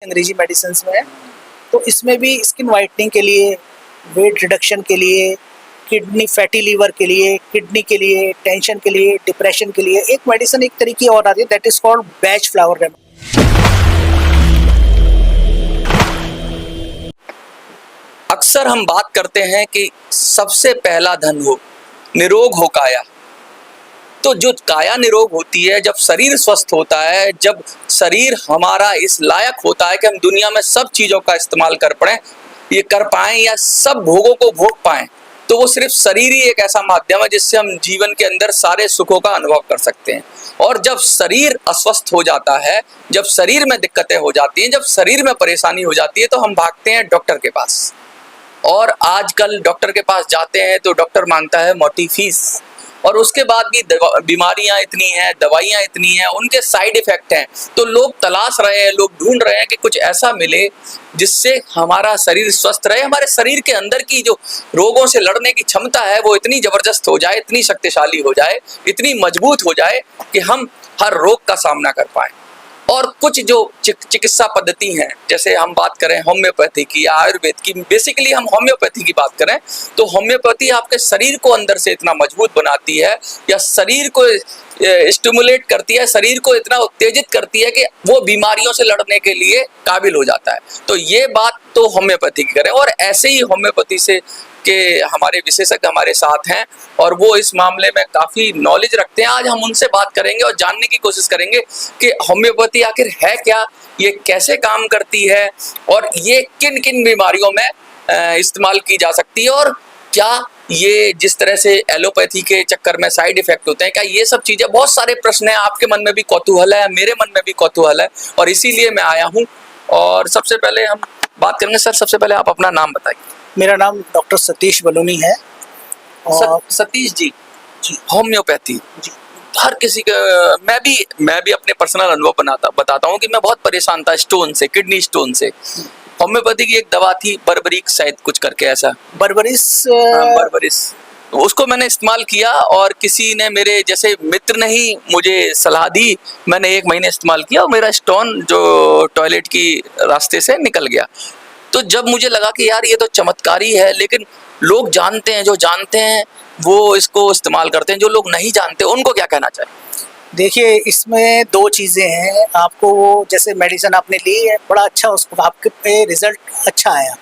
अंग्रेजी मेडिसिन में है। तो इसमें भी स्किन वाइटनिंग के लिए, वेट रिडक्शन के लिए, किडनी फैटी लीवर के लिए, किडनी के लिए, टेंशन के लिए, डिप्रेशन के लिए एक मेडिसिन एक तरीके और आती है, that is called batch flower remedy. अक्सर हम बात करते हैं कि सबसे पहला धन हो, निरोग हो काया। तो जो काया निरोग होती है, जब शरीर स्वस्थ होता है, जब शरीर हमारा इस लायक होता है कि हम दुनिया में सब चीज़ों का इस्तेमाल कर पाएं या सब भोगों को भोग पाएं, तो वो सिर्फ शरीर ही एक ऐसा माध्यम है जिससे हम जीवन के अंदर सारे सुखों का अनुभव कर सकते हैं। और जब शरीर अस्वस्थ हो जाता है, जब शरीर में दिक्कतें हो जाती हैं, जब शरीर में परेशानी हो जाती है, तो हम भागते हैं डॉक्टर के पास। और आजकल डॉक्टर के पास जाते हैं तो डॉक्टर मांगता है मोटी फीस, और उसके बाद भी बीमारियां इतनी हैं, दवाइयां इतनी हैं, उनके साइड इफेक्ट हैं। तो लोग तलाश रहे हैं, लोग ढूंढ रहे हैं कि कुछ ऐसा मिले जिससे हमारा शरीर स्वस्थ रहे, हमारे शरीर के अंदर की जो रोगों से लड़ने की क्षमता है वो इतनी जबरदस्त हो जाए, इतनी शक्तिशाली हो जाए, इतनी मजबूत हो जाए कि हम हर रोग का सामना कर पाएं। और कुछ जो चिकित्सा पद्धति हैं, जैसे हम बात करें होम्योपैथी की या आयुर्वेद की, बेसिकली हम होम्योपैथी की बात करें तो होम्योपैथी आपके शरीर को अंदर से इतना मजबूत बनाती है या शरीर को स्टिमुलेट करती है, शरीर को इतना उत्तेजित करती है कि वो बीमारियों से लड़ने के लिए काबिल हो जाता है। तो ये बात तो होम्योपैथी की करें, और ऐसे ही होम्योपैथी से के हमारे विशेषज्ञ हमारे साथ हैं और वो इस मामले में काफ़ी नॉलेज रखते हैं। आज हम उनसे बात करेंगे और जानने की कोशिश करेंगे कि होम्योपैथी आखिर है क्या, ये कैसे काम करती है और ये किन किन बीमारियों में इस्तेमाल की जा सकती है, और क्या ये जिस तरह से एलोपैथी के चक्कर में साइड इफेक्ट होते हैं, क्या ये सब चीज़ें। बहुत सारे प्रश्न हैं, आपके मन में भी कौतूहल है, मेरे मन में भी कौतूहल है, और इसीलिए मैं आया हूँ। और सबसे पहले हम बात करेंगे। सर, सबसे पहले आप अपना नाम बताइए। मेरा नाम डॉक्टर सतीश बलूनी है। और सतीश जी, होम्योपैथी जी, हर किसी का, मैं भी अपने पर्सनल अनुभव बताता हूँ कि मैं बहुत परेशान था स्टोन से, किडनी स्टोन से। होम्योपैथी की एक दवा थी बर्बरीक, शायद कुछ करके ऐसा, बर्बरिस। उसको मैंने इस्तेमाल किया और किसी ने, मेरे जैसे मित्र ने ही मुझे सलाह दी। मैंने 1 महीने इस्तेमाल किया और मेरा स्टोन जो टॉयलेट की रास्ते से निकल गया। तो जब मुझे लगा कि यार ये तो चमत्कारी है, लेकिन लोग जानते हैं, जो जानते हैं वो इसको इस्तेमाल करते हैं, जो लोग नहीं जानते उनको क्या कहना चाहिए? देखिए इसमें 2 चीज़ें हैं। आपको वो जैसे मेडिसिन आपने ली है, बड़ा अच्छा, उसको आपके पे रिजल्ट अच्छा आया,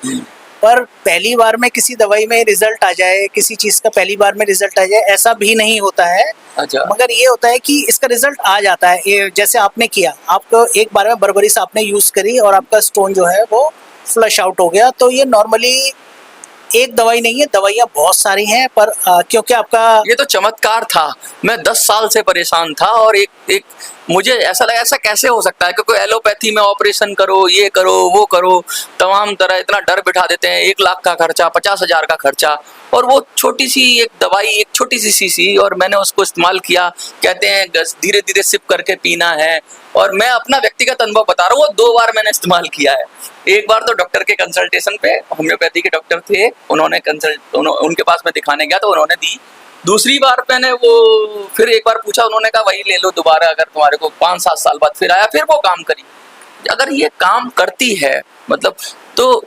पर पहली बार में किसी दवाई में रिजल्ट आ जाए, किसी चीज़ का पहली बार में रिजल्ट आ जाए, ऐसा भी नहीं होता है। अच्छा। मगर ये होता है कि इसका रिजल्ट आ जाता है। ये जैसे आपने किया, आपको एक बार में बर्बरिस आपने यूज़ करी और आपका स्टोन जो है वो फ्लश आउट हो गया। तो ये नॉर्मली एक दवाई नहीं है, दवाइयाँ बहुत सारी हैं, पर क्योंकि आपका ये तो चमत्कार था। मैं 10 साल से परेशान था और एक मुझे ऐसा लगा ऐसा कैसे हो सकता है, क्योंकि एलोपैथी में ऑपरेशन करो, ये करो, वो करो, तमाम तरह इतना डर बिठा देते हैं। 1 लाख का खर्चा, 50,000 का खर्चा, और वो छोटी सी एक दवाई, एक छोटी सी शीशी, और मैंने उसको इस्तेमाल किया। कहते हैं धीरे धीरे सिप करके पीना है, और मैं अपना व्यक्तिगत अनुभव बता रहा हूँ, वो 2 बार मैंने इस्तेमाल किया है। एक बार तो डॉक्टर के कंसल्टेशन पे, होम्योपैथी के डॉक्टर थे, उनके पास मैं दिखाने गया तो उन्होंने दी। दूसरी बार मैंने वो फिर एक बार पूछा, उन्होंने कहा वही ले लो दोबारा, अगर तुम्हारे को 5-7 साल बाद फिर आया, फिर वो काम करी। अगर ये काम करती है मतलब, तो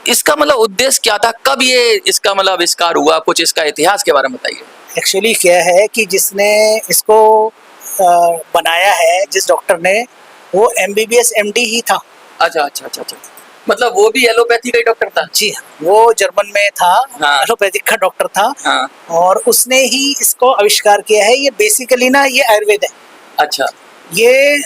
इसका मतलब उद्देश्य क्या था, कब ये इसका मतलब आविष्कार हुआ, कुछ इसका इतिहास के बारे में बताइए। एक्चुअली क्या है कि जिसने इसको बनाया है, जिस डॉक्टर ने, वो MBBS MD ही था। अच्छा। मतलब वो भी एलोपैथी का ही डॉक्टर था? जी हाँ, वो जर्मन में था। हाँ। एलोपैथिक का डॉक्टर था। हाँ। और उसने ही इसको आविष्कार किया है। ये बेसिकली ना, ये आयुर्वेद है। अच्छा। ये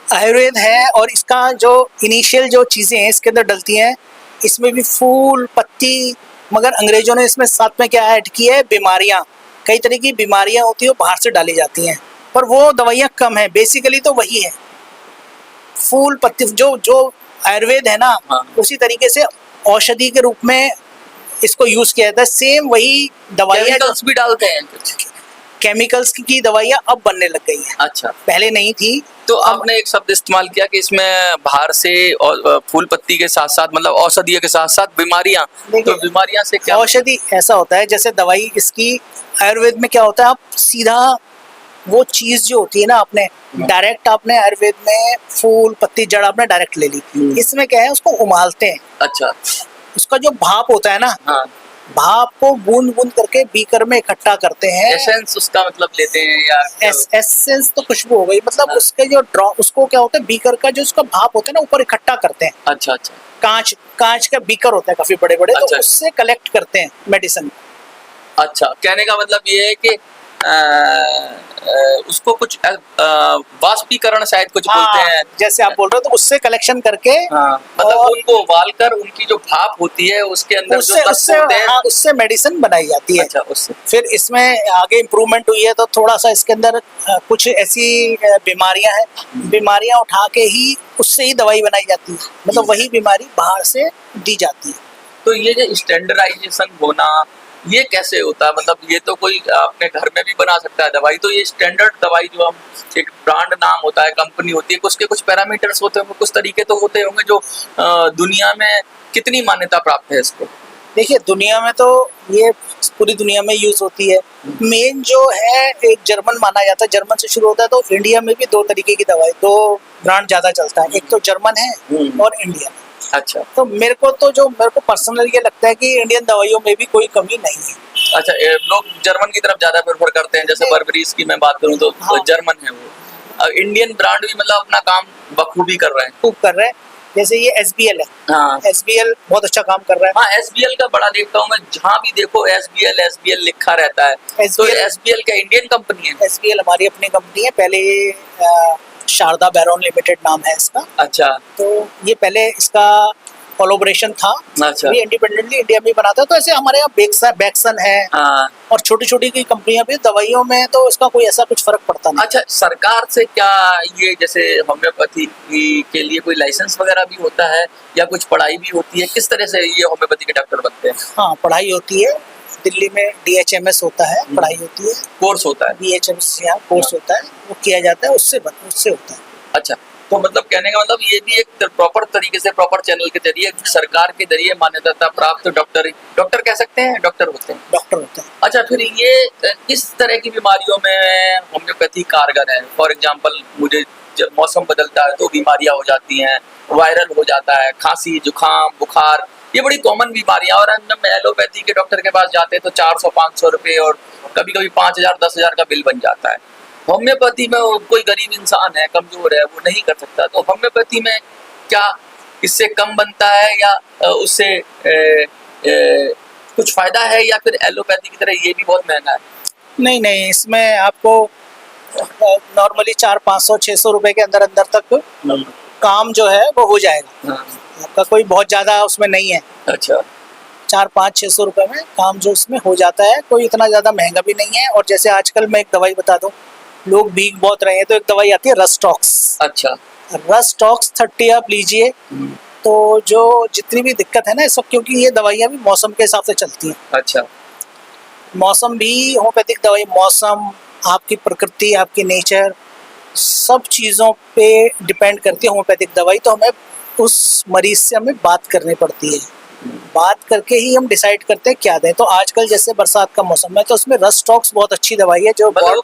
आयुर्वेद है, और इसका जो इनिशियल जो चीज़ें हैं इसके अंदर डलती हैं, इसमें भी फूल पत्ती, मगर अंग्रेजों ने इसमें साथ में क्या ऐड किया है, बीमारियाँ, कई तरह की बीमारियाँ होती हैं वो बाहर से डाली जाती हैं, पर वो दवाइयाँ कम हैं। बेसिकली तो वही है, फूल पत्ती, जो आयुर्वेद है ना, हाँ। उसी तरीके से औषधि के रूप में इसको यूज किया जाता है। सेम वही दवाइयाँ केमिकल्स भी डालते हैं कुछ? केमिकल्स की दवाइयाँ अब बनने लग गई हैं। अच्छा। पहले नहीं थी। तो आपने एक शब्द इस्तेमाल किया कि इसमें बाहर से और फूल पत्ती के साथ साथ, मतलब औषधियों के साथ साथ बीमारियां। तो बीमारियां से क्या? औषधि ऐसा होता है, जैसे दवाई इसकी आयुर्वेद में क्या होता है, आप सीधा वो चीज जो होती है ना, आपने डायरेक्ट आपने आयुर्वेद में फूल पत्ती जड़ आपने डायरेक्ट ले ली। इसमें क्या है, उसको उबालते हैं। अच्छा। उसका जो भाप होता है ना, हाँ, भाप को बूंद बूंद करके बीकर में इकट्ठा करते हैं। एसेंस उसका मतलब लेते हैं या एसेंस तो खुशबू हो गई, मतलब हाँ। उसके जो उसको क्या होता है, बीकर का जो उसका भाप होता है ना, ऊपर इकट्ठा करते हैं। अच्छा अच्छा कांच कांच का बीकर होता है काफी बड़े बड़े, अच्छा। तो उससे कलेक्ट करते हैं मेडिसिन। अच्छा, कहने का मतलब ये है कि उसको कुछ वाष्पीकरण शायद कुछ बोलते हाँ, हैं। जैसे आप बोल रहे हो, तो उससे कलेक्शन करके हाँ, मतलब और उनको उबालकर उनकी जो भाप होती है उसके अंदर जो उससे तत्व उससे होते हैं। हाँ, उससे मेडिसिन बनाई जाती है। अच्छा, उससे फिर इसमें आगे इम्प्रूवमेंट हुई है, तो थोड़ा सा इसके अंदर कुछ ऐसी बीमारियां हैं, बीमारियां उठा के ही उससे ही दवाई बनाई जाती है, मतलब वही बीमारी बाहर से दी जाती है। तो ये जो स्टैंडर्डाइजेशन होना, ये कैसे होता है? मतलब ये तो कोई अपने घर में भी बना सकता है दवाई, तो ये स्टैंडर्ड दवाई जो हम एक ब्रांड नाम होता है, कंपनी होती है, उसके कुछ पैरामीटर्स होते होंगे, कुछ तरीके तो होते होंगे जो दुनिया में कितनी मान्यता प्राप्त है इसको? देखिए, दुनिया में तो ये पूरी दुनिया में यूज होती है। मेन जो है, एक जर्मन माना जाता है, जर्मन से शुरू होता है। तो इंडिया में भी दो तरीके की दवाई, दो ब्रांड ज्यादा चलता है, एक तो जर्मन है और इंडियन। अच्छा तो मेरे को पर्सनली ये लगता है कि इंडियन दवाइयों में भी कोई कमी नहीं है। अच्छा, लोग जर्मन की तरफ ज्यादा प्रेफर करते हैं, जैसे बर्बरीज की मैं बात करूं तो हाँ। जर्मन है वो। इंडियन ब्रांड भी मतलब अपना काम बखूबी कर रहे हैं। खूब कर रहे हैं। जैसे ये SBL है, हाँ SBL बहुत अच्छा काम कर रहा है। हाँ, SBL का बड़ा देखता हूँ मैं, जहाँ भी देखो SBL लिखा रहता है। तो SBL SBL क्या इंडियन कंपनी है? SBL हमारी अपनी कंपनी है। पहले ये शारदा बैरोन लिमिटेड नाम है इसका। अच्छा तो ये पहले इसका कोलैबोरेशन था, अच्छा। ये इंडिपेंडेंटली इंडिया में बनाता है। तो ऐसे हमारे यहाँ बैक्सन है हाँ, और छोटी छोटी की कंपनियां भी, दवाइयों में तो इसका कोई ऐसा कुछ फर्क पड़ता नहीं। अच्छा, सरकार से क्या ये जैसे होम्योपैथी के लिए कोई लाइसेंस वगैरह भी होता है या कुछ पढ़ाई भी होती है? किस तरह से ये होम्योपैथी के डॉक्टर बनते हैं? हाँ, पढ़ाई होती है। दिल्ली में DHMS होता है, पढ़ाई होती है। कोर्स होता है? BHMS यहाँ कोर्स होता है, वो किया जाता है, उससे होता है। अच्छा, तो मतलब कहने का मतलब ये भी एक प्रॉपर तरीके से, प्रॉपर चैनल के जरिए, सरकार के जरिए मान्यता प्राप्त डॉक्टर कह सकते हैं, डॉक्टर होते हैं। डॉक्टर होता है। अच्छा, फिर ये किस तरह की बीमारियों में होम्योपैथी कारगर है? फॉर एग्जांपल, मुझे जब मौसम बदलता है तो बीमारियां हो जाती हैं, वायरल हो जाता है, खांसी जुकाम बुखार, ये बड़ी कॉमन बीमारियां। और हम एलोपैथी के डॉक्टर के पास जाते हैं तो 400-500 रुपये और कभी कभी 5,000-10,000 का बिल बन जाता है। होम्योपैथी में कोई गरीब इंसान है, कमजोर है, वो नहीं कर सकता, तो होम्योपैथी में क्या इससे कम बनता है या उससे कुछ फायदा है, या फिर एलोपैथी की तरह ये भी बहुत महंगा है? नहीं नहीं, इसमें आपको नॉर्मली 400-500-600 रुपए के अंदर अंदर तक काम जो है वो हो जाएगा। हाँ, आपका कोई बहुत ज्यादा उसमें नहीं है। अच्छा 400-500-600 रुपए में काम जो उसमें हो जाता है, कोई इतना ज्यादा महंगा भी नहीं है। और जैसे आजकल मैं एक दवाई बता दूं, लोग भीग बहुत रहे हैं, तो एक दवाई आती है रस्टॉक्स। अच्छा। रस्टॉक्स 30 आप लीजिए, तो जो जितनी भी दिक्कत है ना इस वक्त, क्योंकि ये दवाइयाँ भी मौसम के हिसाब से चलती हैं। अच्छा मौसम भी, होम्योपैथिक दवाई मौसम, आपकी प्रकृति, आपकी नेचर, सब चीज़ों पे डिपेंड करती है होम्योपैथिक दवाई। तो हमें उस मरीज से हमें बात करनी पड़ती है, बात करके ही हम डिसाइड करते हैं क्या दें। तो आजकल जैसे बरसात का मौसम है, तो उसमें रस्टॉक्स बहुत अच्छी दवाई है, जो मतलब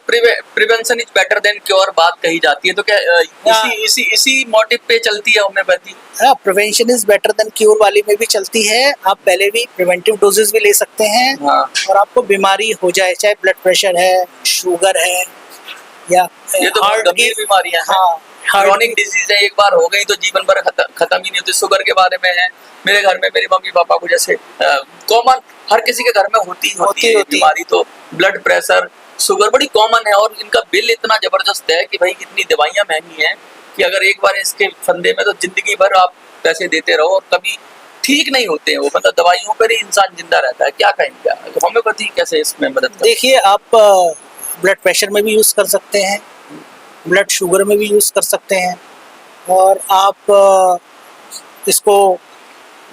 prevention is better than cure बात कही जाती है, तो क्या इसी मोटिव पे चलती है homeopathy? Prevention is better than cure वाली में भी चलती है। आप पहले भी प्रिवेंटिव डोजेस भी ले सकते हैं। हाँ। और आपको बीमारी हो जाए, चाहे ब्लड प्रेशर है, शुगर है, या ये तो बहुत गंभीर बीमारियां हैं। हाँ, क्रॉनिक डिजीज है, एक बार हो गई तो जीवन भर खत्म ही नहीं होती। शुगर के बारे में है, मेरे घर में मेरे मम्मी पापा को जैसे कॉमन, हर किसी के घर में होती है बीमारी। तो ब्लड प्रेशर शुगर बड़ी कॉमन है, और इनका बिल इतना जबरदस्त है कि भाई इतनी दवाइयां महंगी हैं कि अगर एक बार इसके फंदे में, तो जिंदगी भर आप पैसे देते रहो और कभी ठीक नहीं होते हैं वो। मतलब दवाइयों पर ही इंसान जिंदा रहता है। क्या कहेंगे, तो होम्योपैथी कैसे इसमें मदद करती है? देखिए, आप ब्लड प्रेशर में भी यूज़ कर सकते हैं, ब्लड शुगर में भी यूज़ कर सकते हैं, और आप इसको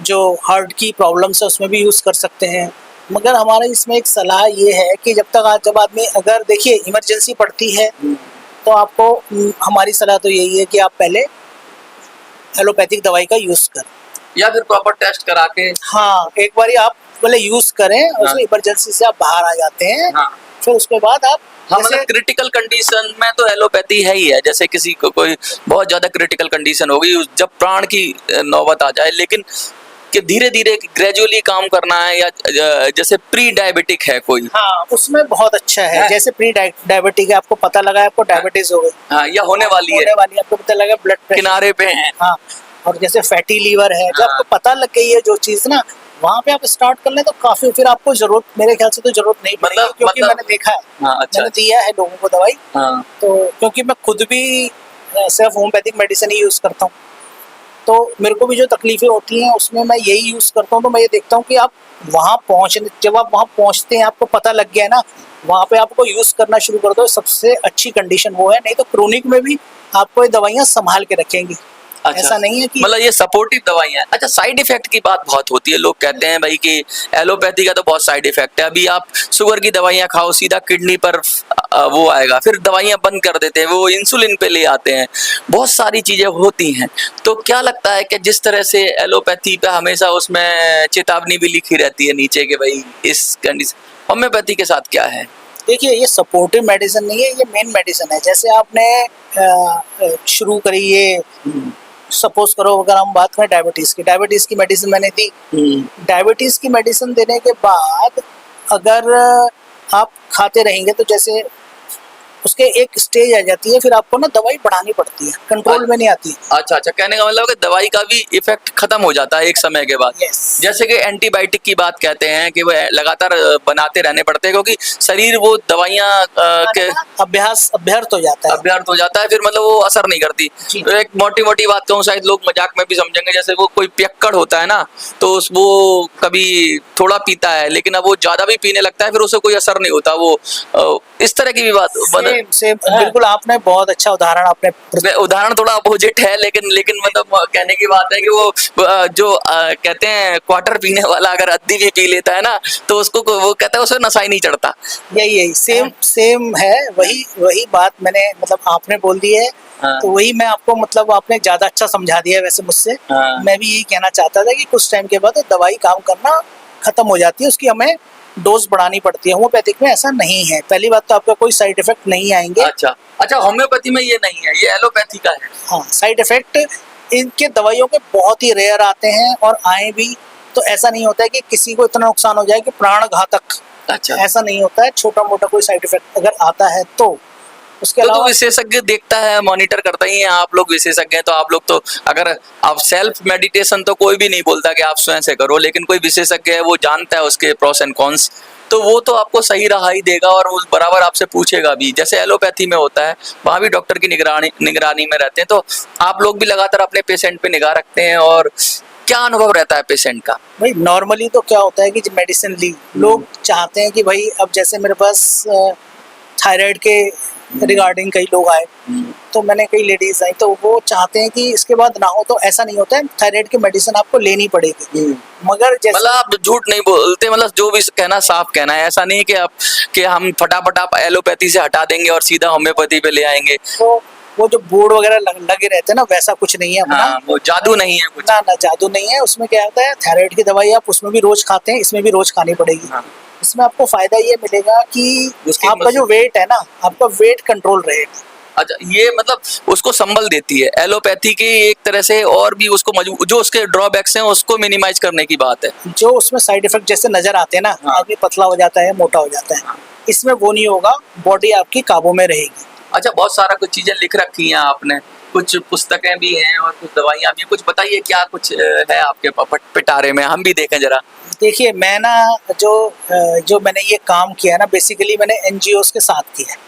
जो हार्ट की प्रॉब्लम्स है उसमें भी यूज़ कर सकते हैं। मगर हमारा इसमें एक सलाह ये है कि जब आदमी, अगर देखिए इमरजेंसी पड़ती है, तो आपको हमारी सलाह तो यही है कि आप पहले एलोपैथिक दवाई का यूज़ करें, या फिर प्रॉपर टेस्ट करा के। हाँ, एक बार आप पहले यूज़ करें, और हाँ। इमरजेंसी से आप बाहर आ जाते हैं। हाँ। फिर उसके बाद आप हाँ, जैसे मतलब क्रिटिकल कंडीशन में तो एलोपैथी है ही है, जैसे किसी को कोई बहुत ज्यादा क्रिटिकल कंडीशन होगी, जब प्राण की नौबत आ जाए, लेकिन कि धीरे धीरे ग्रेजुअली काम करना है, या जैसे प्री डायबिटिक है कोई, हाँ उसमें बहुत अच्छा है। है? जैसे प्री डायबिटिक है, आपको पता लगा है आपको डायबिटीज हो गई, हाँ, या होने वाली है, होने वाली है, आपको पता लगा ब्लड प्रेशर किनारे पे है। हाँ, और जैसे फैटी लीवर है, जब हाँ। आपको पता लग गई है जो चीज ना, वहाँ पे आप स्टार्ट कर लें तो काफी, फिर आपको जरूरत, मेरे ख्याल से तो जरूरत नहीं पड़ेगी, क्योंकि मैंने देखा है, हाँ, अच्छा, मैंने दिया है लोगों को दवाई, हाँ, तो क्योंकि मैं खुद भी सिर्फ होम्योपैथिक मेडिसिन ही यूज करता हूँ, तो मेरे को भी जो तकलीफें होती हैं उसमें मैं यही यूज करता हूँ। तो मैं ये देखता हूँ कि आप वहाँ पहुँचने, जब आप वहाँ पहुँचते हैं, आपको पता लग गया है ना, वहाँ पे आपको यूज करना शुरू कर दो, सबसे अच्छी कंडीशन वो है। नहीं तो क्रोनिक में भी आपको ये दवाइयाँ संभाल के रखेंगी। अच्छा, ऐसा नहीं है कि मतलब ये सपोर्टिव दवाइयाँ हैं। अच्छा, साइड इफेक्ट की बात बहुत होती है, लोग कहते हैं भाई कि एलोपैथी का तो बहुत साइड इफेक्ट है, अभी आप शुगर की दवाइयाँ खाओ सीधा किडनी पर वो आएगा, फिर दवाइयाँ बंद कर देते हैं, वो इंसुलिन पे ले आते हैं, बहुत सारी चीजें होती हैं। तो क्या लगता है कि जिस तरह से एलोपैथी पे हमेशा उसमें चेतावनी भी लिखी रहती है नीचे कि भाई इस कंडीशन, होम्योपैथी के साथ क्या है? देखिए, ये सपोर्टिव मेडिसिन नहीं है, ये मेन मेडिसिन है। जैसे आपने शुरू करी ये, सपोज करो अगर हम बात करें डायबिटीज की मेडिसिन मैंने दी, डायबिटीज की मेडिसिन देने के बाद अगर आप खाते रहेंगे तो जैसे उसके एक स्टेज आ जाती है, फिर आपको ना दवाई बढ़ानी पड़ती है, कंट्रोल में नहीं आती। अच्छा अच्छा, कहने का मतलब है कि दवाई का भी इफेक्ट खत्म हो जाता है एक समय के बाद। Yes. जैसे कि एंटीबायोटिक की बात कहते हैं कि वो लगातार बनाते रहने पड़ते हैं, क्योंकि शरीर वो दवाइयाँ के अभ्यर्थ हो जाता है। अभ्यर्थ हो जाता है, फिर मतलब वो असर नहीं करती। जी। तो एक मोटी मोटी बात कहूँ, शायद लोग मजाक में भी समझेंगे, जैसे वो कोई पियक्कड़ होता है ना, तो वो कभी थोड़ा पीता है, लेकिन अब वो ज्यादा भी पीने लगता है, फिर उसे कोई असर नहीं होता, वो इस तरह की भी बात सेम बिल्कुल, आपने बहुत अच्छा उदाहरण आपने, उदाहरण थोड़ा अपोजिट है, लेकिन मतलब कहने की बात है कि वो जो कहते हैं क्वार्टर पीने वाला अगर अद्दी भी पी लेता है ना, तो उसको वो कहता है उसे नशा ही नहीं चढ़ता। यही सेम है, वही बात मैंने, मतलब आपने बोल दी है। हाँ। तो वही मैं आपको, मतलब आपने ज्यादा अच्छा समझा दिया है वैसे मुझसे। हाँ। मैं भी यही कहना चाहता था कि कुछ टाइम के बाद दवाई काम करना खत्म हो जाती है, उसकी हमें डोज बढ़ानी पड़ती है। होम्योपैथिक में ऐसा नहीं है। पहली बात तो आपका कोई साइड इफेक्ट नहीं आएंगे। अच्छा अच्छा, होम्योपैथी में ये नहीं है, ये एलोपैथी का है। हाँ, साइड इफेक्ट इनके दवाइयों के बहुत ही रेयर आते हैं, और आए भी तो ऐसा नहीं होता है कि किसी को इतना नुकसान हो जाए कि प्राण घातक। अच्छा, ऐसा नहीं होता है। छोटा मोटा कोई साइड इफेक्ट अगर आता है तो उसके तो अलावा विशेषज्ञ देखता है, मॉनिटर करता ही है। आप लोग विशेषज्ञ हैं, तो आप लोग तो, अगर आप सेल्फ मेडिटेशन तो कोई भी नहीं बोलता कि आप स्वयं से करो, लेकिन कोई विशेषज्ञ है, वो जानता है उसके प्रोस एंड कॉन्स, तो वो तो आपको सही राह ही देगा, और वो बराबर आपसे पूछेगा भी। जैसे एलोपैथी में होता है, वहाँ भी डॉक्टर की निगरानी में रहते हैं, तो आप लोग भी लगातार अपने पेशेंट पे निगाह रखते हैं। और क्या अनुभव रहता है पेशेंट का? भाई नॉर्मली तो क्या होता है कि जब मेडिसिन ली, लोग चाहते हैं कि भाई, अब जैसे मेरे पास थायराइड के रिगार्डिंग कई लोग आए, तो मैंने कई लेडीज आई, तो वो चाहते हैं कि इसके बाद ना हो। तो ऐसा नहीं होता है, थायराइड की मेडिसिन आपको लेनी पड़ेगी। मगर जैसे, मतलब आप झूठ नहीं बोलते, मतलब जो भी कहना साफ कहना है, ऐसा नहीं कि हम फटाफट आप एलोपैथी से हटा देंगे और सीधा होम्योपैथी पे ले आएंगे। तो वो जो बोर्ड वगैरह लगे रहते हैं ना, वैसा कुछ नहीं है अपना। हाँ, वो जादू नहीं है कुछ। ना जादू नहीं है। उसमें क्या होता है, थायराइड की दवाई आप उसमें भी रोज खाते हैं, इसमें भी रोज खानी पड़ेगी। हाँ। इसमें आपको फायदा ये मिलेगा कि उसकी आपका जो वेट है ना, आपका वेट कंट्रोल रहेगा। अच्छा, ये मतलब उसको संबल देती है एलोपैथी की एक तरह से, और भी उसको जो उसके ड्रॉबैक्स हैं उसको मिनिमाइज करने की बात है। जो उसमें साइड इफेक्ट जैसे नजर आते हैं ना, हाँ। आदमी पतला हो जाता है, मोटा हो जाता है, हाँ। इसमें वो नहीं होगा, बॉडी आपकी काबू में रहेगी। अच्छा, बहुत सारा कुछ चीजें लिख रखी हैं आपने, कुछ पुस्तकें भी हैं और कुछ दवाइयाँ भी। कुछ बताइए, क्या कुछ है आपके पिटारे में, हम भी देखें जरा। देखिए, मैं ना जो मैंने ये काम किया है ना, बेसिकली मैंने एनजीओज के साथ किया है।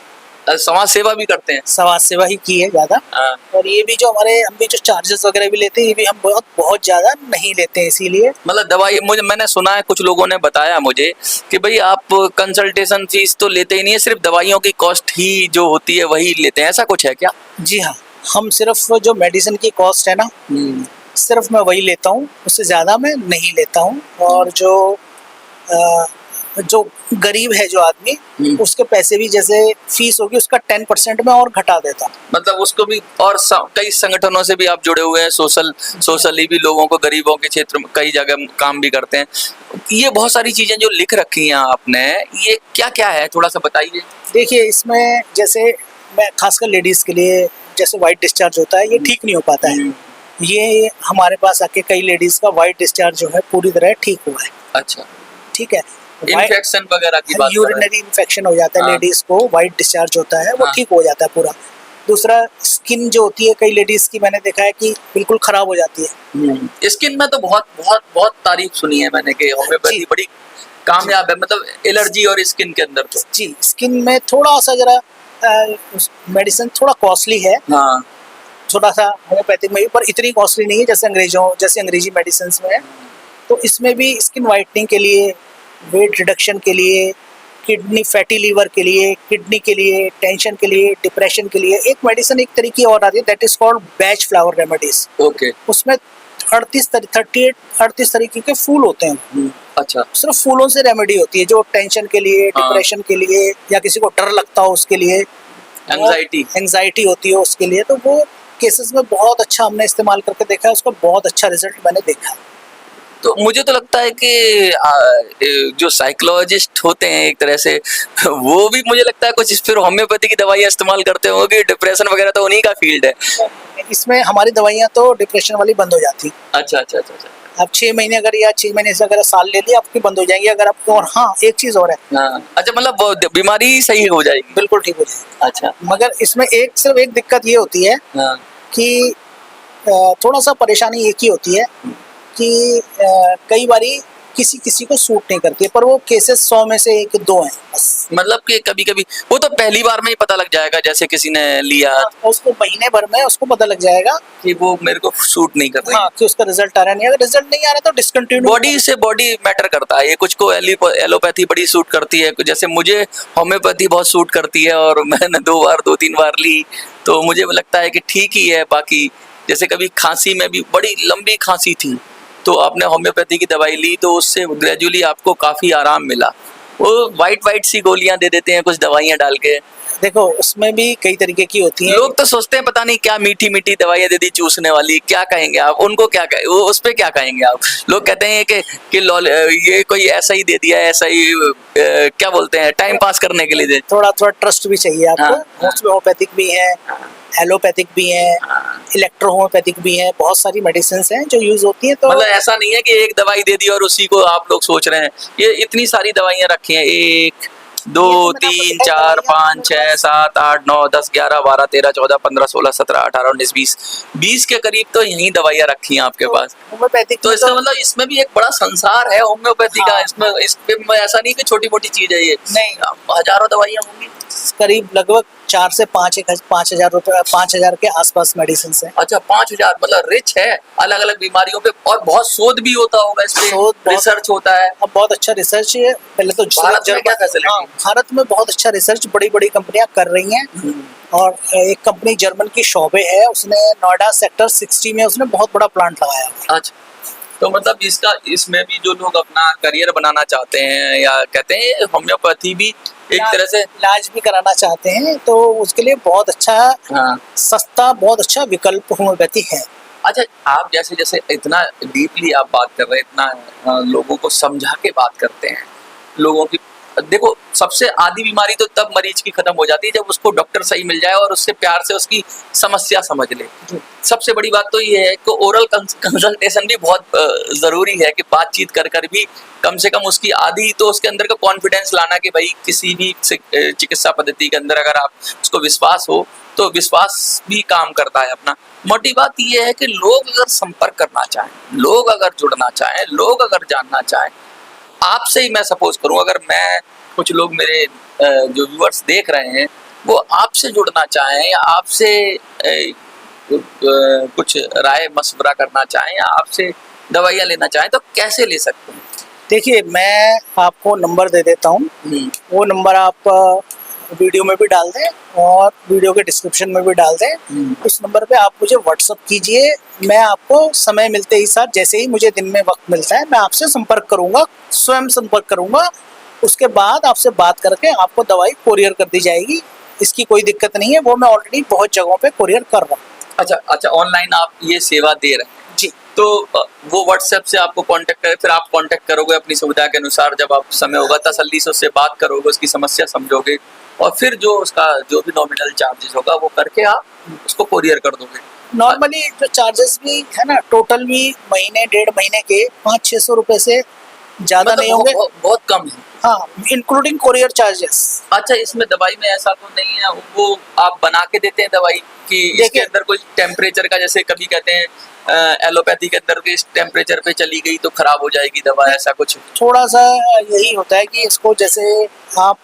समाज सेवा भी करते हैं? समाज सेवा ही की है ज्यादा। हाँ। और ये भी जो हम भी जो चार्जेस वगैरह भी लेते हैं, ये भी हम बहुत ज्यादा नहीं लेते हैं, इसीलिए। मतलब दवाई, मैंने सुना है, कुछ लोगों ने बताया मुझे कि भाई आप कंसल्टेशन फीस तो लेते ही नहीं है, सिर्फ दवाइयों की कॉस्ट ही जो होती है वही लेते हैं, ऐसा कुछ है क्या? जी हाँ, हम सिर्फ जो मेडिसिन की कॉस्ट है ना, सिर्फ मैं वही लेता हूँ, उससे ज्यादा मैं नहीं लेता हूँ। और जो जो गरीब है जो आदमी, उसके पैसे भी जैसे फीस होगी उसका 10% में और घटा देता। मतलब उसको भी, और कई संगठनों से भी आप जुड़े हुए हैं, सोशली भी लोगों को, गरीबों के क्षेत्र में कई जगह काम भी करते हैं। ये बहुत सारी चीजें जो लिख रखी हैं आपने, ये क्या क्या है, थोड़ा सा बताइए। देखिए इसमें जैसे मैं खासकर लेडीज के लिए जैसे वाइट डिस्चार्ज होता है, ये ठीक नहीं हो पाता है। ये हमारे पास आके कई लेडीज का वाइट डिस्चार्ज जो है पूरी तरह ठीक हुआ है। अच्छा, ठीक है, इन्फेक्शन वगैरह की बात कर रहे हैं। यूरिनरी इन्फेक्शन हो जाता है, हाँ। लेडीज को वाइट डिस्चार्ज होता है, वो हाँ। ठीक हो जाता है पूरा। दूसरा, स्किन जो होती है कई लेडीज की मैंने देखा है कि बिल्कुल खराब हो जाती है। स्किन में तो बहुत बहुत बहुत तारीफ सुनी है मैंने कि होम्योपैथी बड़ी कामयाब है, मतलब एलर्जी और स्किन के अंदर तो। जी, स्किन में थोड़ा सा जरा मेडिसिन थोड़ा कॉस्टली है, हाँ। थोड़ा सा होम्योपैथिक में भी, पर इतनी कॉस्टली नहीं है जैसे अंग्रेजी मेडिसिन में है। तो इसमें भी स्किन वाइटनिंग के लिए, वेट रिडक्शन के लिए, किडनी फैटी लीवर के लिए, किडनी के लिए, टेंशन के लिए, डिप्रेशन के लिए एक मेडिसिन, एक तरीके और आती है, that is called batch flower remedies. Okay. उसमें 38 तरीके के फूल होते हैं। अच्छा। सिर्फ फूलों से रेमेडी होती है, जो टेंशन के लिए, डिप्रेशन के लिए, या किसी को डर लगता हो उसके लिए, एंजाइटी होती है उसके लिए, तो वो केसेस में बहुत अच्छा हमने इस्तेमाल करके देखा है, उसका बहुत अच्छा रिजल्ट मैंने देखा है। तो मुझे तो लगता है कि जो साइकोलॉजिस्ट होते हैं एक तरह से, वो भी मुझे लगता है कुछ फिर होम्योपैथी की दवाइयाँ इस्तेमाल करते होंगे। डिप्रेशन वगैरह तो उन्हीं का फील्ड है। इसमें हमारी दवाइयाँ तो डिप्रेशन वाली बंद हो जाती। अच्छा अच्छा अच्छा अच्छा। आप 6 महीने अगर, या 6 महीने से अगर साल ले लिया, आपकी बंद हो जाएंगी अगर आपको। और हाँ, एक चीज और है। हाँ। अच्छा, मतलब वो बीमारी सही हो जाएगी। बिल्कुल ठीक हो जाएगी। अच्छा। मगर इसमें सिर्फ एक दिक्कत ये होती है कि थोड़ा सा परेशानी एक ही होती है कि कई बारी किसी को सूट नहीं करती है, पर वो केसेस 100 में से 1-2 हैं बस। मतलब कि कभी कभी वो तो पहली बार में ही पता लग जाएगा, जैसे किसी ने लिया उसको महीने भर में उसको पता लग जाएगा कि वो मेरे को सूट नहीं कर रही। हाँ, कि उसका रिजल्ट आ रहा नहीं है। अगर रिजल्ट नहीं आ रहा तो डिसकंटिन्यू। बॉडी मैटर करता है। ये कुछ को एलोपैथी बड़ी सूट करती है, जैसे मुझे होम्योपैथी बहुत सूट करती है, और मैंने 2-3 बार ली तो मुझे लगता है कि ठीक ही है। बाकी जैसे कभी खांसी में भी, बड़ी लंबी खांसी थी, तो आपने होम्योपैथी की दवाई ली तो उससे ग्रेजुअली आपको काफी आराम मिला। वो वाइट सी गोलियां दे देते हैं, कुछ दवाइयां डाल के। देखो उसमें भी कई तरीके की होती हैं। लोग तो सोचते हैं पता नहीं क्या मीठी मीठी दवाइयां दे दी चूसने वाली, क्या कहेंगे आप उनको, क्या कहें वो, उस पे क्या कहेंगे आप? लोग कहते हैं कि ये कोई ऐसा ही दे दिया, ऐसा ही क्या बोलते हैं, टाइम पास करने के लिए दे। थोड़ा ट्रस्ट भी चाहिए आपको। उसमें होम्योपैथिक भी है, एलोपैथिक भी है, इलेक्ट्रो होम्योपैथिक भी है, बहुत सारी मेडिसिन हैं जो यूज होती हैं। तो मतलब ऐसा नहीं है कि एक दवाई दे दी और उसी को आप लोग सोच रहे हैं। ये इतनी सारी दवाइयां रखी हैं, 1 2 3 4 5 6 7 8 9 10 11 12 13 14 15 16 17 18 19 20 के करीब तो यही दवाइयां रखी हैं आपके पास। होम्योपैथिक तो इसका मतलब इसमें भी एक बड़ा संसार है होम्योपैथी का। इसमें ऐसा नहीं कि छोटी मोटी चीज है ये, नहीं, हजारों दवाइयां होंगी। करीब लगभग 4 से 5,000 रुपए, 5,000 के आसपास मेडिसिन है। अच्छा, 5,000, मतलब रिच है। अलग अलग बीमारियों पे, और बहुत शोध भी होता होगा इसमें, रिसर्च होता है। अब बहुत अच्छा रिसर्च है। पहले तो भारत में क्या फैसिलिटी? हाँ, भारत में बहुत अच्छा रिसर्च बड़ी कंपनियां कर रही हैं। और एक कंपनी जर्मन की शोबे है, उसने नोएडा सेक्टर 60 में उसने बहुत बड़ा प्लांट लगाया। अच्छा, तो मतलब इसमें भी जो लोग अपना करियर बनाना चाहते हैं, या कहते हैं होम्योपैथी भी एक तरह से इलाज भी कराना चाहते हैं, तो उसके लिए बहुत अच्छा, सस्ता, बहुत अच्छा विकल्प होम्योपैथी है। अच्छा, आप जैसे जैसे इतना डीपली आप बात कर रहे हैं, इतना लोगों को समझा के बात करते हैं, लोगों की, देखो सबसे आधी बीमारी तो तब मरीज की खत्म हो जाती है जब उसको डॉक्टर सही मिल जाए और उससे प्यार से उसकी समस्या समझ ले। सबसे बड़ी बात तो ये है कि ओरल कंसल्टेशन भी बहुत जरूरी है, कि बातचीत कर भी कम से कम उसकी आधी तो उसके अंदर का कॉन्फिडेंस लाना, कि भाई किसी भी चिकित्सा पद्धति के अंदर अगर आप उसको विश्वास हो तो विश्वास भी काम करता है अपना। मोटी बात ये है कि लोग अगर संपर्क करना चाहें, लोग अगर जुड़ना चाहें, लोग अगर जानना चाहें, आपसे ही मैं सपोज करूं, अगर मैं, कुछ लोग मेरे जो व्यूअर्स देख रहे हैं वो आपसे जुड़ना चाहें, या आपसे कुछ राय मशवरा करना चाहें, या आपसे दवाइयाँ लेना चाहें, तो कैसे ले सकते हैं? देखिए, मैं आपको नंबर दे देता हूँ। वो नंबर आप वीडियो में भी डाल दें और वीडियो के डिस्क्रिप्शन में भी डाल दें। उस नंबर पे आप मुझे व्हाट्सअप कीजिए। मैं आपको समय मिलते ही साथ, जैसे ही मुझे दिन में वक्त मिलता है, मैं आपसे संपर्क करूंगा, स्वयं संपर्क करूंगा, उसके बाद आपसे बात करके आपको दवाई कोरियर कर दी जाएगी। इसकी कोई दिक्कत नहीं है, वो मैं ऑलरेडी बहुत जगहों पे कोरियर कर रहा हूँ। अच्छा अच्छा, ऑनलाइन आप ये सेवा दे रहे हैं जी। तो वो व्हाट्सएप से आपको कांटेक्ट करे, फिर आप कांटेक्ट करोगे अपनी सुविधा के अनुसार, जब आप समय होगा तसल्ली से उससे बात करोगे, उसकी समस्या समझोगे और फिर जो उसका जो भी नॉमिनल चार्जेस होगा वो करके आप उसको कोरियर कर दोगे। नॉर्मली जो चार्जेस भी है ना, टोटल भी महीने 1.5 महीने के 500-600 रुपए से ज्यादा मतलब नहीं होंगे। बहुत कम है। हाँ, इंक्लूडिंग कोरियर चार्जेस। अच्छा, इसमें दवाई में ऐसा तो नहीं है, वो आप बना के देते हैं दवाई कि इसके देखिए- अंदर कोई टेम्परेचर का, जैसे कभी कहते हैं एलोपैथी के अंदर के इस टेम्परेचर पे चली गई तो खराब हो जाएगी दवा, ऐसा कुछ? थोड़ा सा यही होता है कि इसको जैसे आप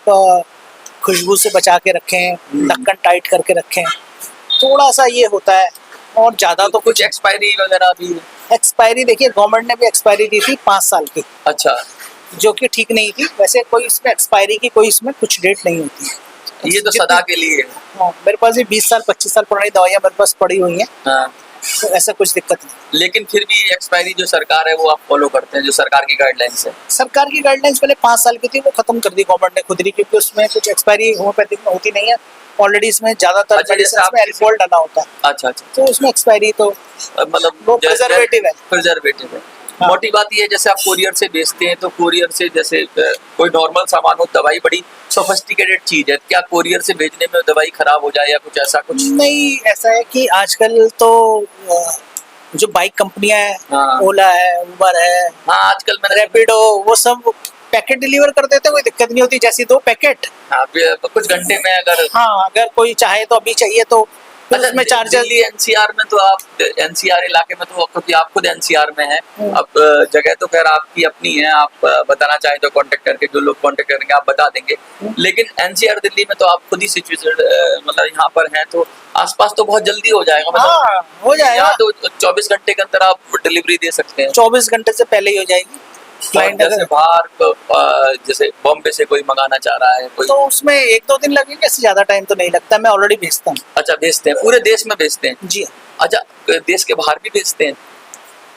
खुशबू से बचा के रखें, ढक्कन टाइट करके रखें, थोड़ा सा ये होता है, और ज्यादा तो कुछ एक्सपायरी वगैरह भी? एक्सपायरी देखिए, गवर्नमेंट ने भी एक्सपायरी दी थी 5 साल की, अच्छा, जो कि ठीक नहीं थी। वैसे कोई इसमें एक्सपायरी की कोई इसमें कुछ डेट नहीं होती है। ये तो जितनी- सदा के लिए है। हाँ, मेरे पास भी 20 साल 25 साल पुरानी दवाइयाँ मेरे पास पड़ी हुई हैं, हाँ, तो ऐसा कुछ दिक्कत नहीं। लेकिन फिर भी एक्सपायरी जो सरकार है वो आप फॉलो करते हैं, जो सरकार की गाइडलाइंस है? सरकार की गाइडलाइंस पहले 5 साल की थी, वो खत्म कर दी गवर्नमेंट ने खुद ही, क्योंकि उसमें कुछ एक्सपायरी होम्योपैथिक में होती नहीं है। ऑलरेडी इसमें ज्यादातर अच्छा, जैसे मेडिसिन में अल्कोहल डाला होता है, अच्छा अच्छा, तो उसमें एक्सपायरी तो मतलब वो प्रिजर्वेटिव है। प्रिजर्वेटिव है। हाँ। मोटी बात ये है, जैसे आप कोरियर से बेचते हैं तो कोरियर से जैसे कोई नॉर्मल सामान हो, दवाई बड़ी सोफिस्टिकेटेड चीज है, क्या कोरियर से भेजने में दवाई खराब हो जाए या कुछ ऐसा कुछ? नहीं, ऐसा है कि आजकल तो जो बाइक कंपनियां हैं, हाँ। ओला है, उबर है, हाँ, आजकल मैंने रैपिडो, वो सब पैकेट डिलीवर कर देते हैं, कोई दिक्कत नहीं होती। जैसे 2 पैकेट, हाँ, कुछ घंटे में अगर हाँ, अगर कोई चाहे तो अभी चाहिए तो फिर अच्छा, उसमें चार्जेस। दिल्ली एनसीआर में तो आप एनसीआर इलाके में तो, क्योंकि आप खुद एनसीआर में हैं, अब जगह तो खैर आपकी अपनी है, आप बताना चाहें तो कांटेक्ट करके, जो लोग कांटेक्ट करेंगे आप बता देंगे, लेकिन एनसीआर दिल्ली में तो आप खुद ही सिचुएशन मतलब यहाँ पर हैं, तो आसपास तो बहुत जल्दी हो जाएगा, मतलब हाँ, हो जाएगा। यहाँ तो 24 घंटे के अंदर आप डिलीवरी दे सकते हैं। 24 घंटे से पहले ही हो जाएगी। और क्लाइंट जैसे अगर, बाहर जैसे बॉम्बे से कोई मंगाना चाह रहा है कोई, तो उसमें 1-2 दिन लगेंगे, इससे ज्यादा टाइम तो नहीं लगता। मैं ऑलरेडी भेजता हूँ। अच्छा, भेजते हैं पूरे देश में भेजते हैं? जी, अच्छा, देश के बाहर भी भेजते हैं?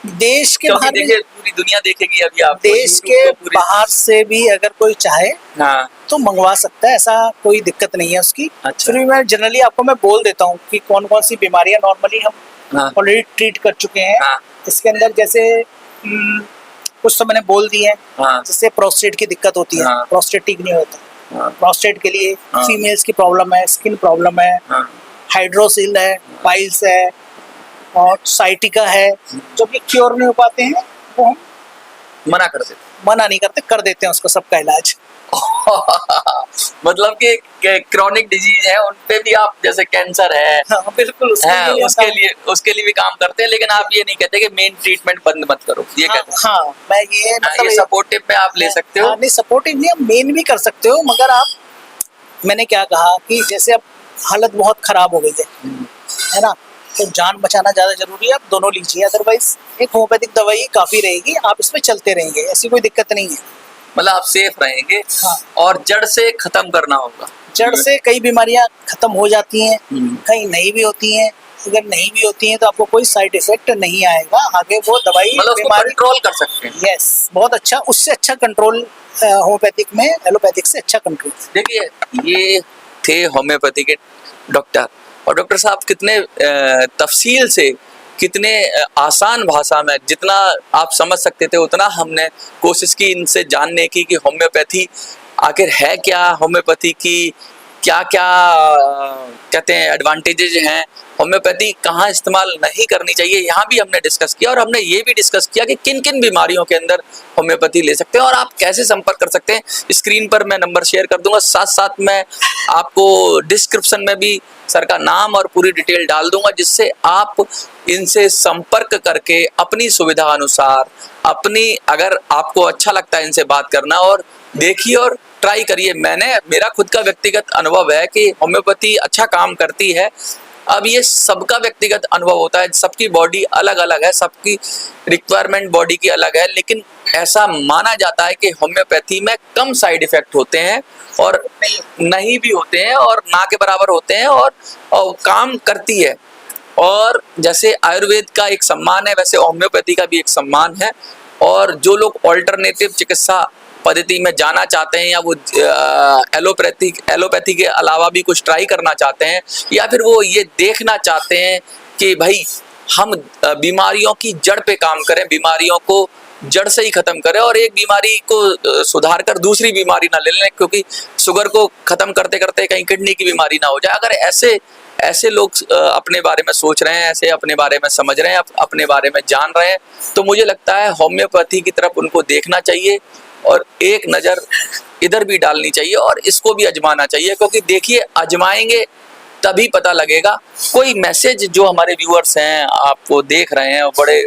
देश के क्योंकि बाहर भी, देखिए पूरी दुनिया देखेगी अभी आप, देश के बाहर से भी अगर कोई चाहे हाँ, तो मंगवा सकता है, ऐसा कोई दिक्कत नहीं है उसकी। अच्छा। फिर भी मैं जनरली आपको मैं बोल देता हूँ कि कौन कौन सी बीमारियां नॉर्मली हम हाँ, ऑलरेडी ट्रीट कर चुके हैं। हाँ, इसके अंदर जैसे कुछ तो मैंने बोल दिए हैं, हाँ, जिससे प्रोस्टेट की दिक्कत होती है, हाँ। प्रोस्टेट ठीक नहीं होता। हाँ, प्रोस्टेट के लिए हाँ। फीमेल्स की प्रॉब्लम है, स्किन प्रॉब्लम है, हाँ, हाइड्रोसिल है, पाइल्स है और साइटिका है, जो कि क्योर नहीं हो पाते हैं, वो हम मना कर देते मना नहीं करते, कर देते हैं उसको सबका इलाज। मतलब कि क्रॉनिक डिजीज है उन पे भी आप, जैसे कैंसर है, हाँ, बिल्कुल, हाँ, उसके लिए उसके लिए भी काम करते हैं, लेकिन आप ये नहीं कहते कि मेन ट्रीटमेंट बंद मत करो, ये हाँ, कहते हैं? हाँ, मैं ये मतलब ये सपोर्टिव में आप ले सकते हो? हाँ, नहीं, सपोर्टिव नहीं, आप मेन भी कर सकते हो, मगर आप, मैंने क्या कहा कि जैसे अब हालत बहुत खराब हो गई है ना, तो जान बचाना ज्यादा जरूरी है, आप दोनों लीजिए। अदरवाइज एक होम्योपैथिक दवाई काफी रहेगी, आप इसमें चलते रहेंगे, ऐसी कोई दिक्कत नहीं है। मतलब आप सेफ रहेंगे। हाँ। और जड़ से खत्म करना होगा। जड़ से कई बीमारियां खत्म हो जाती हैं, हम्म। कहीं नहीं भी होती हैं। अगर नहीं भी होती हैं तो आपको कोई साइड इफेक्ट नहीं आएगा, आगे वो दवाई मतलब उसको बीमारी, कंट्रोल कर सकते हैं। यस, बहुत अच्छा, उससे अच्छा कंट्रोल होम्योपैथिक में, एलोपैथिक से अच्छा कंट्रोल। देखिए, ये थे होम्योपैथी के डॉक्टर, और डॉक्टर साहब कितने तफसील से, कितने आसान भाषा में, जितना आप समझ सकते थे उतना हमने कोशिश की इनसे जानने की कि होम्योपैथी आखिर है क्या, होम्योपैथी की क्या क्या कहते हैं एडवांटेजेज हैं, होम्योपैथी कहाँ इस्तेमाल नहीं करनी चाहिए, यहाँ भी हमने डिस्कस किया। और हमने ये भी डिस्कस किया कि किन किन बीमारियों के अंदर होम्योपैथी ले सकते हैं और आप कैसे संपर्क कर सकते हैं। स्क्रीन पर मैं नंबर शेयर कर दूंगा, साथ साथ मैं आपको डिस्क्रिप्शन में भी सर का नाम और पूरी डिटेल डाल दूंगा, जिससे आप इनसे संपर्क करके अपनी सुविधा अनुसार, अपनी, अगर आपको अच्छा लगता है इनसे बात करना, और देखिए और ट्राई करिए। मेरा खुद का व्यक्तिगत अनुभव है कि होम्योपैथी अच्छा काम करती है। अब ये सबका व्यक्तिगत अनुभव होता है, सबकी बॉडी अलग अलग है, सबकी रिक्वायरमेंट बॉडी की अलग है, लेकिन ऐसा माना जाता है कि होम्योपैथी में कम साइड इफेक्ट होते हैं और नहीं भी होते हैं और ना के बराबर होते हैं, और काम करती है। और जैसे आयुर्वेद का एक सम्मान है, वैसे होम्योपैथी का भी एक सम्मान है। और जो लोग ऑल्टरनेटिव चिकित्सा पद्धति में जाना चाहते हैं, या वो एलोपैथी के अलावा भी कुछ ट्राई करना चाहते हैं, या फिर वो ये देखना चाहते हैं कि भाई हम बीमारियों की जड़ पे काम करें, बीमारियों को जड़ से ही खत्म करें और एक बीमारी को सुधार कर दूसरी बीमारी ना ले लें, क्योंकि शुगर को खत्म करते करते कहीं किडनी की बीमारी ना हो जाए। अगर ऐसे लोग अपने बारे में सोच रहे हैं, ऐसे अपने बारे में समझ रहे हैं, अपने बारे में जान रहे हैं, तो मुझे लगता है होम्योपैथी की तरफ उनको देखना चाहिए और एक नज़र इधर भी डालनी चाहिए और इसको भी आजमाना चाहिए, क्योंकि देखिए आजमाएंगे तभी पता लगेगा। कोई मैसेज जो हमारे व्यूअर्स हैं आपको देख रहे हैं, बड़े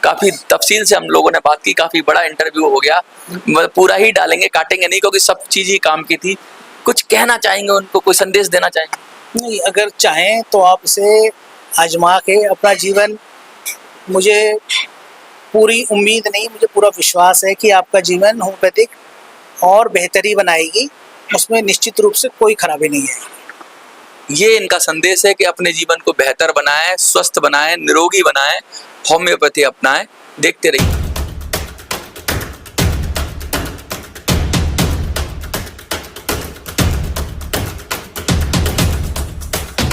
काफ़ी तफसील से हम लोगों ने बात की, काफ़ी बड़ा इंटरव्यू हो गया, पूरा ही डालेंगे, काटेंगे नहीं, क्योंकि सब चीज़ ही काम की थी। कुछ कहना चाहेंगे उनको, कोई संदेश देना चाहेंगे? नहीं, अगर चाहें तो आप इसे आजमा के अपना जीवन, मुझे पूरी उम्मीद नहीं, मुझे पूरा विश्वास है कि आपका जीवन होम्योपैथिक और बेहतरी बनाएगी, उसमें निश्चित रूप से कोई खराबी नहीं है। ये इनका संदेश है कि अपने जीवन को बेहतर बनाएं, स्वस्थ बनाएं, निरोगी बनाएं, होम्योपैथी अपनाएं। देखते रहिए।